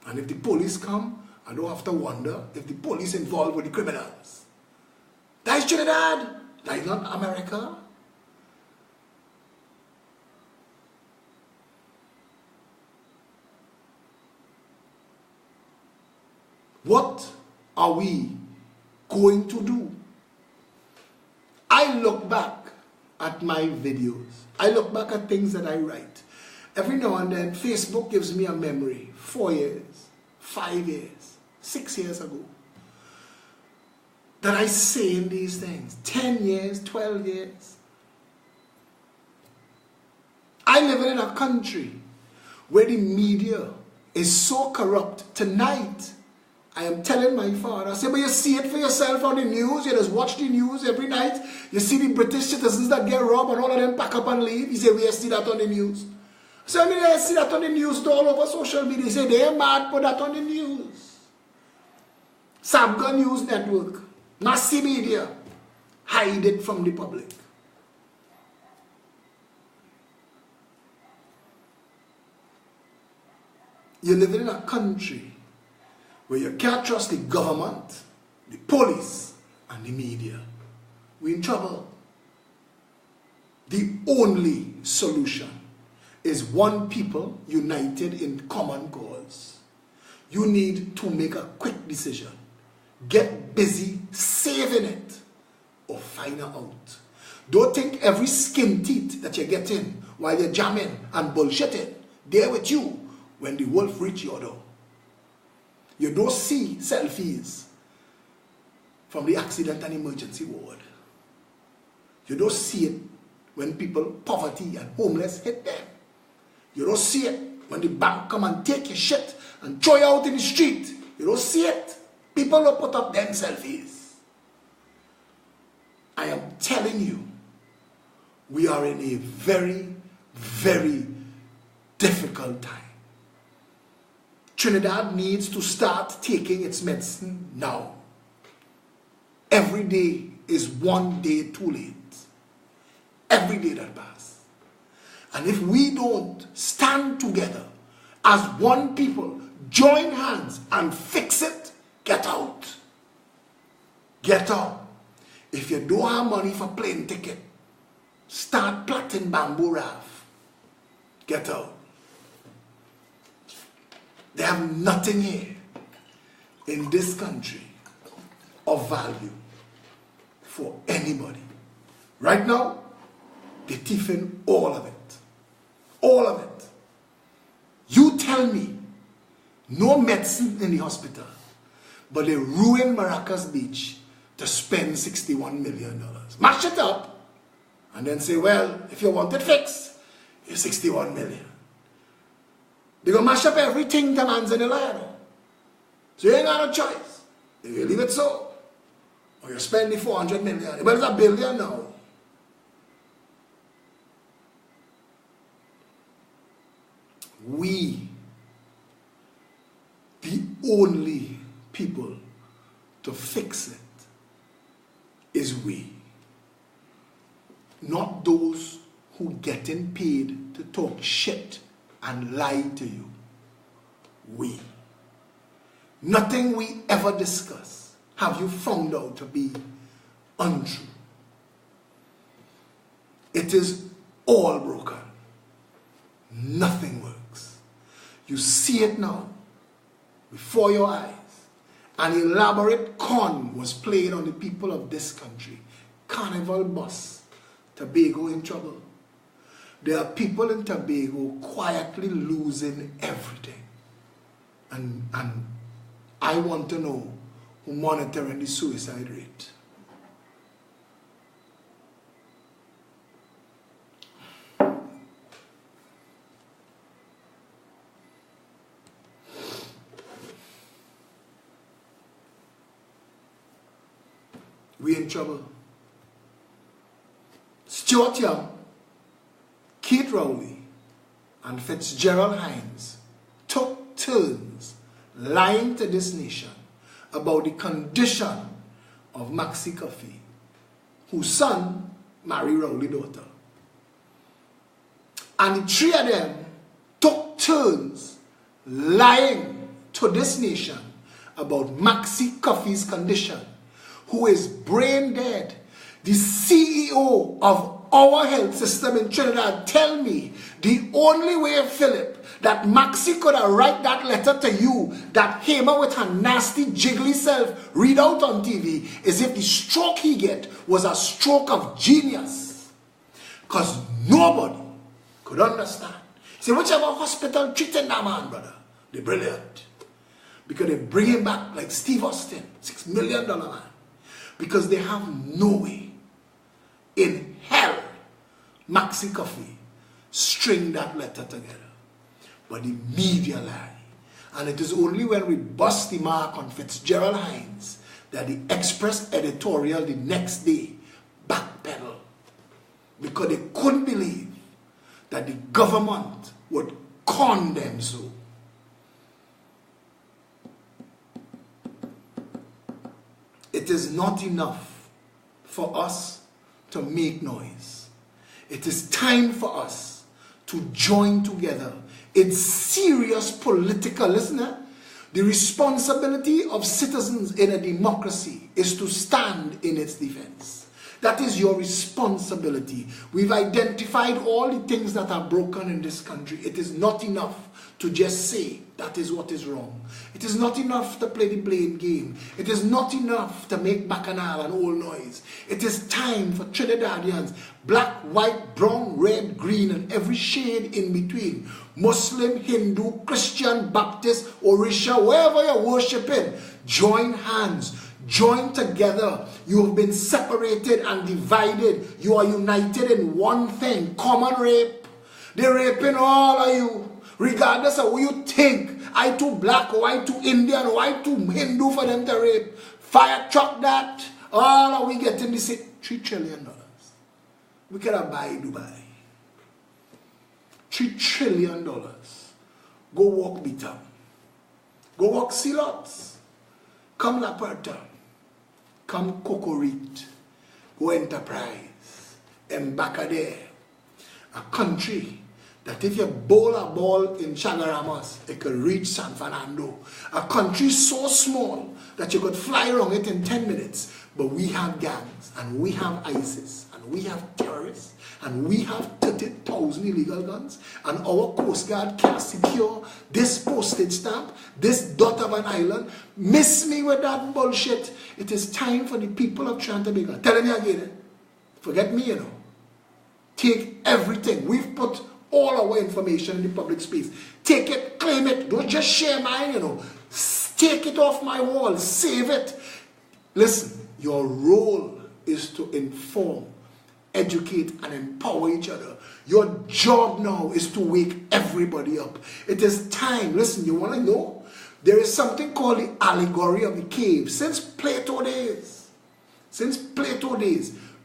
And if the police come, I don't have to wonder if the police involved with the criminals. That is Trinidad. That is not America. What are we going to do? I look back at my videos. I look back at things that I write. Every now and then, Facebook gives me a memory. 4 years, 5 years, 6 years ago. That I say in these things. 10 years, 12 years. I live in a country where the media is so corrupt. Tonight, I am telling my father, I say, but you see it for yourself on the news. You just watch the news every night. You see the British citizens that get robbed and all of them pack up and leave. You say, we see that on the news. So I mean, I see that on the news all over social media. You say, they're mad, put that on the news. Sabga News Network, massive media, hide it from the public. You live in a country where you can't trust the government, the police, and the media. We're in trouble. The only solution is one people united in common cause. You need to make a quick decision. Get busy saving it or find out. Don't think every skin teeth that you're getting while you're jamming and bullshitting there with you when the wolf reach your door. You don't see selfies from the accident and emergency ward. You don't see it when people, poverty and homeless hit them. You don't see it when the bank come and take your shit and throw you out in the street. You don't see it. People don't put up them selfies. I am telling you, we are in a very, very difficult time. Trinidad needs to start taking its medicine now. Every day is one day too late. Every day that passes. And if we don't stand together as one people, join hands and fix it, get out. Get out. If you don't have money for plane ticket, start plaiting bamboo raft. Get out. They have nothing here in this country of value for anybody. Right now, they're thieving all of it. All of it. You tell me, no medicine in the hospital, but they ruin Maracas Beach to spend $61 million. Mash it up and then say, well, if you want it fixed, it's $61 million. They're going to mash up everything the man's in the line. So you ain't got no choice. If you leave it so, or you spend the $400 million, but it's $1 billion now. We, the only people to fix it, is we. Not those who getting paid to talk shit and lie to you. We. Nothing we ever discuss have you found out to be untrue. It is all broken. Nothing works. You see it now before your eyes. An elaborate con was played on the people of this country. Carnival bus. Tobago in trouble. There are people in Tobago quietly losing everything. And I want to know who monitoring the suicide rate. We in trouble. Stuart Young, Keith Rowley, and Fitzgerald Hines took turns lying to this nation about the condition of Maxie Coffey, whose son married Rowley's daughter. And the three of them took turns lying to this nation about Maxi Coffey's condition, who is brain dead, the CEO of our health system in Trinidad, tell me the only way, Phillip, that Maxi could have write that letter to you that Hema with her nasty jiggly self read out on TV is if the stroke he get was a stroke of genius. Because nobody could understand. See, whichever hospital treating that man, brother, they're brilliant. Because they bring him back like Steve Austin, $6 million man. Because they have no way in hell Maxi Coffey string that letter together. But the media lie. And it is only when we bust the mark on Fitzgerald Hines that the Express editorial the next day backpedal. Because they couldn't believe that the government would con them so. It is not enough for us to make noise. It is time for us to join together in serious political, listen, the responsibility of citizens in a democracy is to stand in its defense. That is your responsibility. We've identified all the things that are broken in this country. It is not enough to just say that is what is wrong. It is not enough to play the blame game. It is not enough to make bacchanal and old noise. It is time for Trinidadians, black, white, brown, red, green, and every shade in between, Muslim, Hindu, Christian, Baptist, Orisha, wherever you're worshiping, join hands. Join together. You have been separated and divided. You are united in one thing, common rape. They're raping all of you, regardless of who you think. I too black, or I too Indian, or I too Hindu for them to rape. Fire truck that. All are we getting this $3 trillion. We could have buy Dubai. $3 trillion. Go walk Bitam. Go walk Silots. Come La Puerta. Come Cocorit, go Enterprise, Embacadere, a country that if you bowl a ball in Chagaramas, it could reach San Fernando. A country so small that you could fly around it in 10 minutes. But we have gangs, and we have ISIS, and we have terrorists, and we have 30,000 illegal guns, and our Coast Guard can't secure this postage stamp, this dot of an island. Miss me with that bullshit. It is time for the people of Trinidad. Telling you again, forget me, Take everything. We've put all our information in the public space. Take it, claim it. Don't just share mine, Take it off my wall. Save it. Listen, your role is to inform, educate, and empower each other. Your job now is to wake everybody up. It is time. Listen, you want to know? There is something called the allegory of the cave. Since Plato days,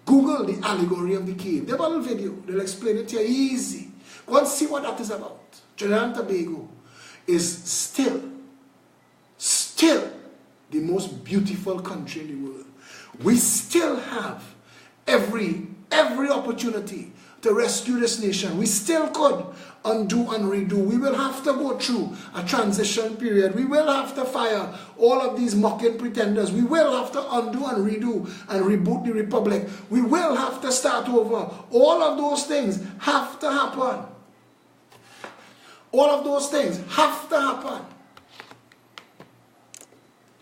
Google the allegory of the cave. They have a little video. They'll explain it to you easy. Go and see what that is about. Trinidad and Tobago is still the most beautiful country in the world. We still have every opportunity to rescue this nation. We still could undo and redo. We will have to go through a transition period. We will have to fire all of these mocking pretenders. We will have to undo and redo and reboot the republic. We will have to start over. All of those things have to happen. All of those things have to happen.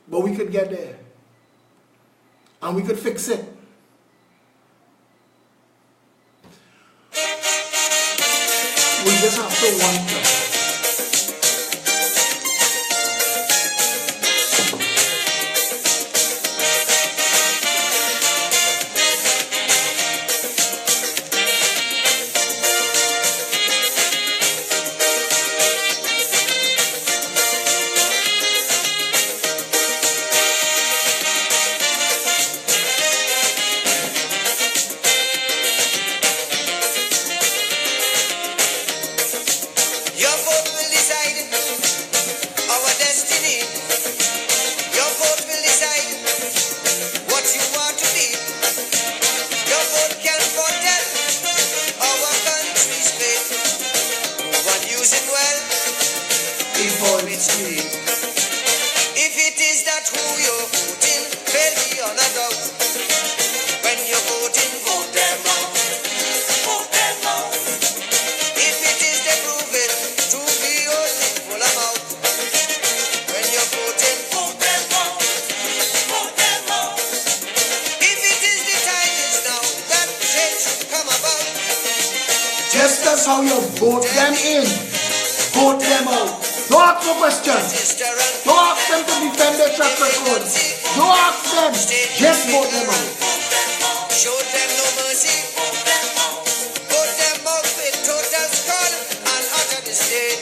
But we could get there. And we could fix it. We just have to want to. Before it's me. that who you're voting fail beyond a doubt. When you're voting, vote them out. Vote them out. If it is they prove it to be your sinful amount. When you're voting, vote them out. Vote them out. If it is the time is now that change should come about. Just as how you vote them in, vote them out. Don't ask no questions. Don't ask them to defend their track record. Don't ask them. Just vote them out. Show them no mercy. Vote them out with total scorn and utter disdain.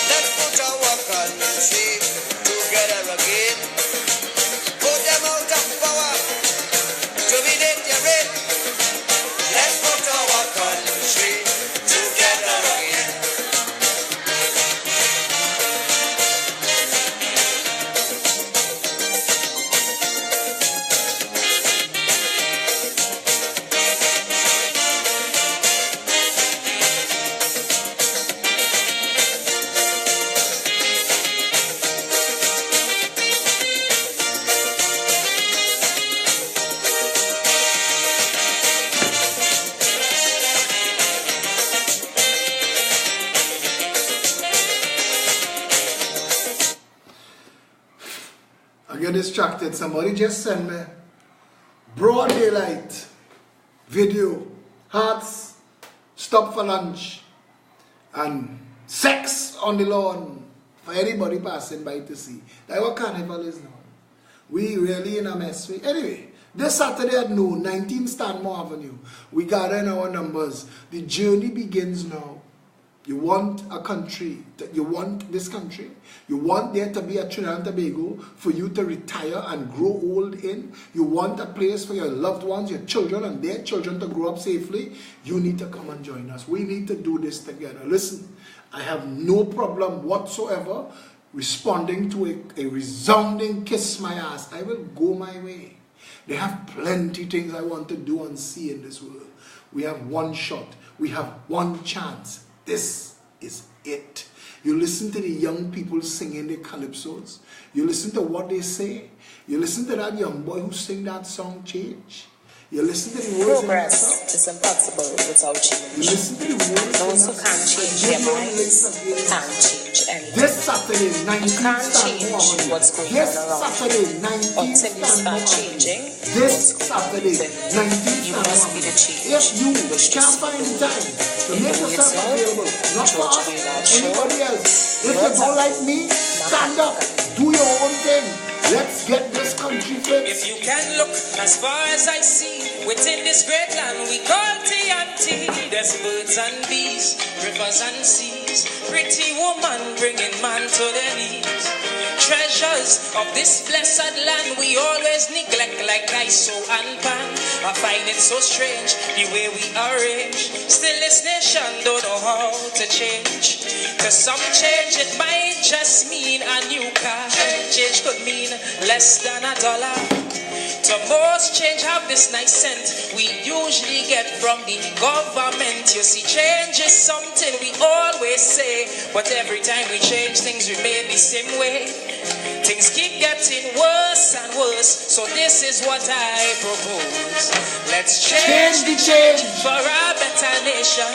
Let's put our country together again. Vote them out of power to be dangerous. Let's put our country together again. I get distracted. Somebody just sent me broad daylight video, hearts, stop for lunch, and sex on the lawn for anybody passing by to see. That's what Carnival is now. We really in a mess. Anyway, this Saturday at noon, 19 Stanmore Avenue, we gather in our numbers. The journey begins now. You want a country, you want this country, you want there to be a Trinidad and Tobago for you to retire and grow old in. You want a place for your loved ones, your children and their children to grow up safely. You need to come and join us. We need to do this together. Listen, I have no problem whatsoever responding to a resounding kiss my ass. I will go my way. They have plenty things I want to do and see in this world. We have one shot. We have one chance. This is it. You listen to the young people singing the calypsos. You listen to what they say. You listen to that young boy who sing that song, Change. You listen to the words. Progress is impossible without change. You listen to the words. Those who can't change their minds can't change anything. This Saturday, 19 You can't change what's going This on around Saturday, you 19 until you start changing. This Saturday, 19 You must be the change. If you can't find the time to make yourself available, not for us, anybody else. If you don't like me, stand up, do your own thing. Let's get this country fixed. If you can look as far as I see, within this great land we call TNT, there's birds and bees, rivers and seas, pretty woman bringing man to their knees. Treasures of this blessed land we always neglect like ISO and pan. I find it so strange the way we arrange. Still this nation don't know how to change. Cause some change it might just mean a new car. Change could mean less than $1. So most change have this nice scent we usually get from the government. You see, change is something we always say, but every time we change things remain the same way. Things keep getting worse and worse, so this is what I propose. Let's change the change for a better nation.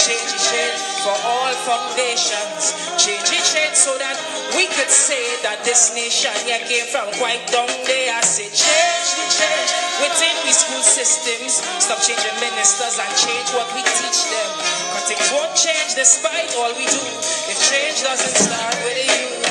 Change the change for all foundations. Change the change so that we could say that this nation here came from quite down there. I say change the change within the school systems. Stop changing ministers and change what we teach them. Cause things won't change despite all we do if change doesn't start with you.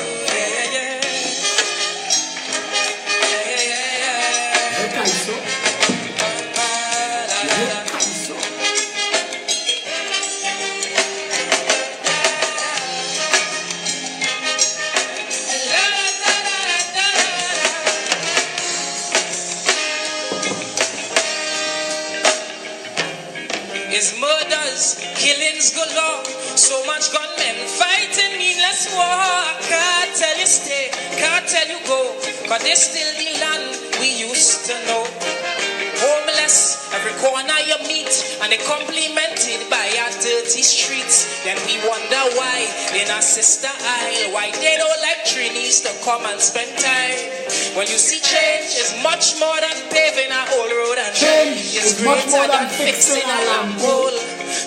Is murders, killings galore, so much gunmen fighting meaningless war. Can't tell you stay, can't tell you go, but this still the land we used to know. Homeless, every corner you meet, and they complimented by our dirty streets. They Then we wonder why in our sister isle, why they don't like Trinis to come and spend time. When you see change is much more than paving a whole road, and Change is much more than fixing a lamp pole.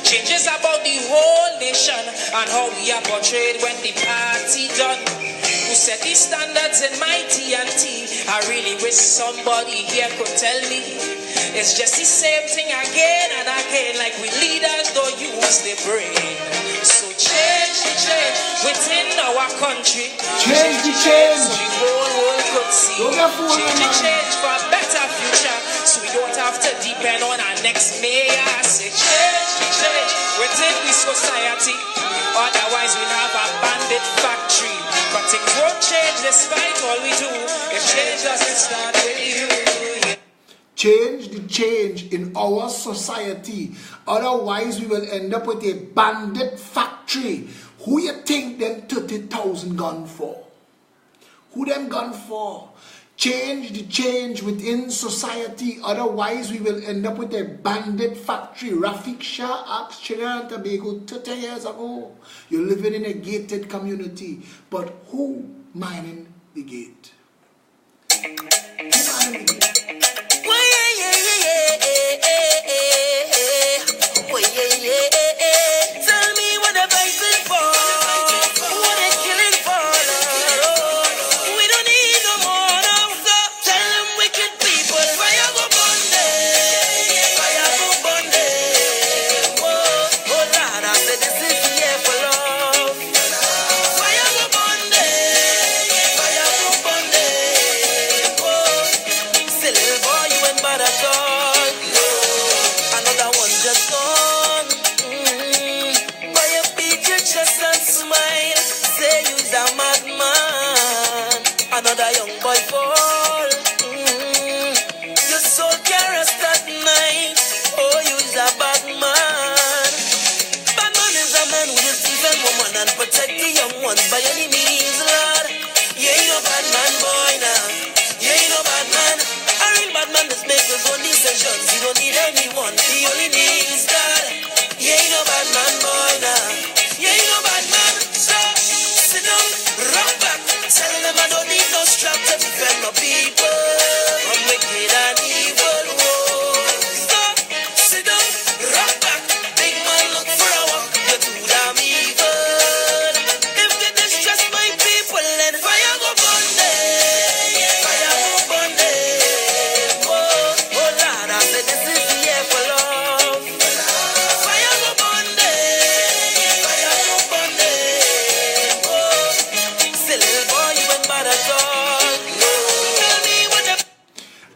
Change is about the whole nation and how we are portrayed when the party done. Who set these standards in my TNT? I really wish somebody here could tell me. It's just the same thing again and again, like we leaders don't use the brain. So change the change within our country. Change the change. So the whole world could see. Change the change for a better future, so we don't have to depend on our next mayor. Say change the change within the society. Otherwise we'll have a bandit factory. But things won't change despite all we do if change doesn't start with you. Change the change in our society. Otherwise, we will end up with a bandit factory. Who you think them 30,000 gun for? Who them gun for? Change the change within society. Otherwise, we will end up with a bandit factory. Rafik Shah asked Trinidad and Tobago 30 years ago. You're living in a gated community. But who mining the gate? Who mining the gate? Tell me what the fight is for. What they killing for. We don't need no more now. So tell them wicked people, fire go burn them. Fire go burn them. Oh Lord, I said this is the year for love. Fire go burn them. Fire go burn them. Oh, say little boy, you ain't bad at all. Another one just gone. By your beat your chest and smile. Say you's a madman. Another young boy fall. Your soul can't rest at night. Oh, you's a bad man. Bad man is a man who will defend woman and protect the young ones by any means, Lord. You ain't no bad man, boy, now. You ain't no bad man. A real bad man just make his own decisions. He don't need anyone. He only needs God. You ain't no bad man, boy, now. You ain't no bad man. So, sit down, rock back. Tell them I don't need no strap to defend my people. I'm wicked and evil. Whoa. Stop, sit down, rock back. Big man, look for a walk. You're too damn evil. If they distress my people, then fire go burn them. Fire go burn them. Oh Lord, I said this is the year for love. Fire go burn them. Fire go burn them. Oh, say little boy, you ain't bad at all. Tell me what the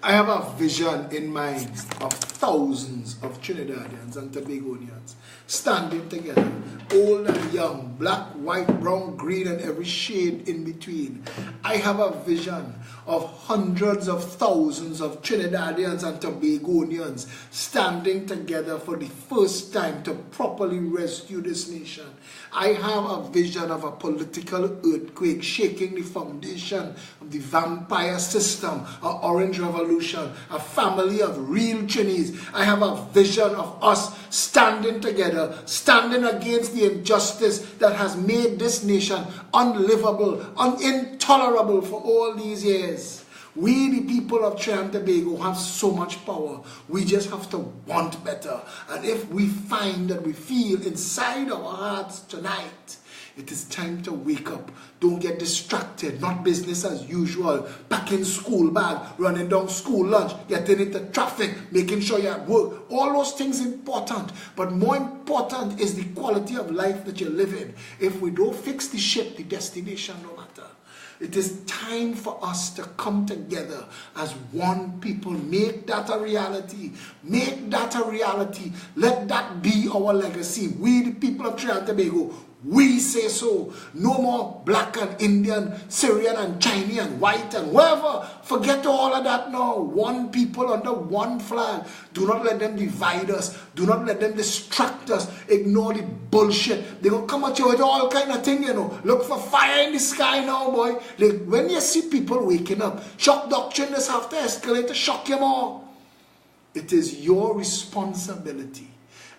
I have a vision in mind of thousands of Trinidadians and Tobagonians standing together, old and young, black, white, brown, green, and every shade in between. I have a vision of hundreds of thousands of Trinidadians and Tobagonians standing together for the first time to properly rescue this nation. I have a vision of a political earthquake shaking the foundation of the vampire system, an orange revolution, a family of real Trinis. I have a vision of us standing together, standing against the injustice that has made this nation unlivable, intolerable for all these years. We, the people of Trinidad and Tobago, have so much power. We just have to want better. And if we find that we feel inside our hearts tonight, it is time to wake up. Don't get distracted. Not business as usual. Packing school bag, running down school lunch, getting into traffic, making sure you're at work. All those things important. But more important is the quality of life that you're living. If we don't fix the ship, the destination no matter. It is time for us to come together as one people. Make that a reality. Make that a reality. Let that be our legacy. We, the people of Trinidad and Tobago, we say so. No more black and Indian, Syrian and Chinese and white and whoever. Forget all of that now. One people under one flag. Do not let them divide us. Do not let them distract us. Ignore the bullshit. They're going to come at you with all kind of thing, you know. Look for fire in the sky now, boy. Like when you see people waking up, shock doctrine just have to escalate to shock you more. It is your responsibility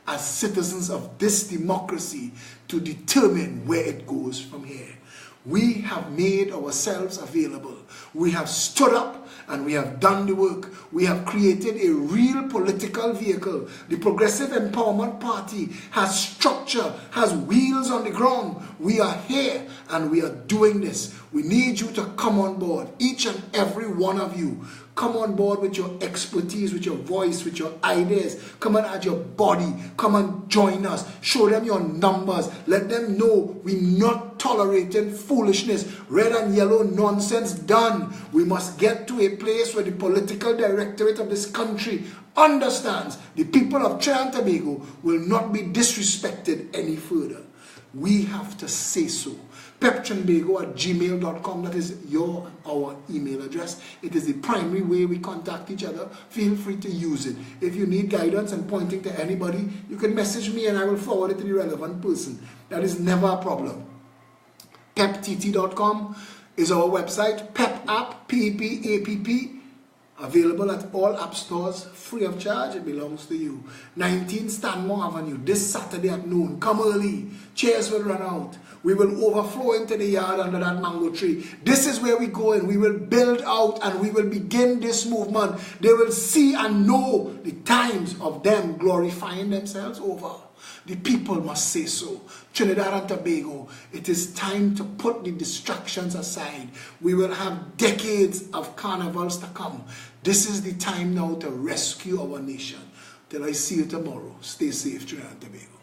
as citizens of this democracy to determine where it goes from here. We have made ourselves available. We have stood up and we have done the work. We have created a real political vehicle. The Progressive Empowerment Party has structure, has wheels on the ground. We are here and we are doing this. We need you to come on board, each and every one of you. Come on board with your expertise, with your voice, with your ideas. Come and add your body. Come and join us. Show them your numbers. Let them know we're not tolerating foolishness. Red and yellow nonsense done. We must get to a place where the political directorate of this country understands the people of Trinidad and Tobago will not be disrespected any further. We have to say so. peptrinbago@gmail.com. That is our email address. It is the primary way we contact each other. Feel free to use it. If you need guidance and pointing to anybody, you can message me and I will forward it to the relevant person. That is never a problem. peptt.com is our website. Pep app, P-E-P-A-P-P. Available at all app stores, free of charge. It belongs to you. 19 Stanmore Avenue, this Saturday at noon. Come early. Chairs will run out. We will overflow into the yard under that mango tree. This is where we go and we will build out and we will begin this movement. They will see and know the times of them glorifying themselves over. The people must say so. Trinidad and Tobago, it is time to put the distractions aside. We will have decades of carnivals to come. This is the time now to rescue our nation. Till I see you tomorrow. Stay safe, Trinidad and Tobago.